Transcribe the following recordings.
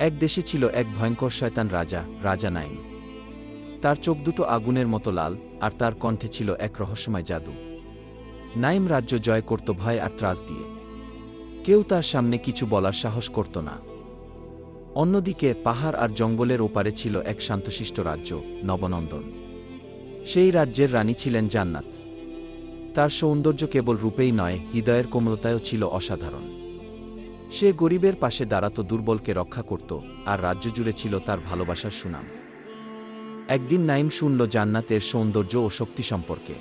এক দেশে ছিল এক ভয়ঙ্কর শয়তান রাজা, রাজা নাইম। তার চোখ দুটো আগুনের মতো লাল, আর তার কণ্ঠে ছিল এক রহস্যময় জাদু। নাইম রাজ্য জয় করত ভয় আর ত্রাস দিয়ে। কেউ তার সামনে কিছু বলার সাহস করত না। অন্যদিকে পাহাড় আর জঙ্গলের ওপারে ছিল এক শান্তশিষ্ট রাজ্য, নবনন্দন। সেই রাজ্যের রানী ছিলেন জান্নাত। তার সৌন্দর্য কেবল রূপেই নয়, হৃদয়ের কোমলতায়ও ছিল অসাধারণ। সে গরিবের পাশে দাঁড়াত, দুর্বলকে রক্ষা করত, আর রাজ্য জুড়ে ছিল তার ভালোবাসার সুনাম। একদিন নাইম শুনল জান্নাতের সৌন্দর্য ও শক্তি সম্পর্কে।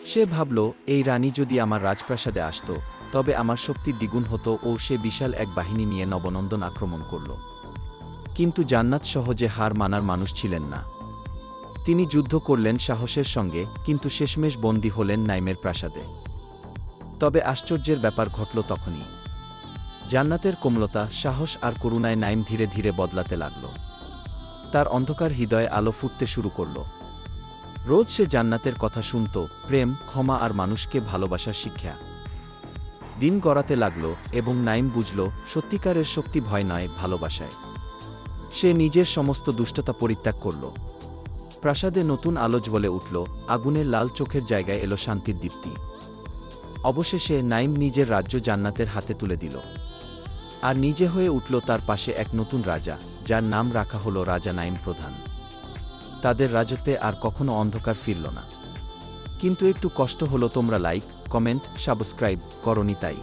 সে ভাবল, এই রানী যদি আমার রাজপ্রাসাদে আসত, তবে আমার শক্তি দ্বিগুণ হতো। ও সে বিশাল এক বাহিনী নিয়ে নবনন্দন আক্রমণ করল। কিন্তু জান্নাত সহজে হার মানার মানুষ ছিলেন না। তিনি যুদ্ধ করলেন সাহসের সঙ্গে, কিন্তু শেষমেশ বন্দী হলেন নাইমের প্রাসাদে। তবে আশ্চর্যের ব্যাপার ঘটল তখনই। জান্নাতের কোমলতা, সাহস আর করুণায় নাইম ধীরে ধীরে বদলাতে লাগল। তার অন্ধকার হৃদয়ে আলো ফুটতে শুরু করল। রোজ সে জান্নাতের কথা শুনত, প্রেম, ক্ষমা আর মানুষকে ভালোবাসার শিক্ষা। দিন গড়াতে লাগল, এবং নাইম বুঝল, সত্যিকারের শক্তি ভয় নয়, ভালোবাসায়। সে নিজের সমস্ত দুষ্টতা পরিত্যাগ করল। প্রাসাদে নতুন আলো জ্বলে উঠল, আগুনের লাল চোখের জায়গায় এলো শান্তির দীপ্তি। অবশেষে নাইম নিজের রাজ্য জান্নাতের হাতে তুলে দিল, আর নিজে হয়ে উঠল তার পাশে এক নতুন রাজা, যার নাম রাখা হলো রাজা নাইম প্রধান। তাদের রাজত্বে আর কখনো অন্ধকার ফিরল না। কিন্তু একটু কষ্ট হলো, তোমরা লাইক, কমেন্ট, সাবস্ক্রাইব করনি তাই।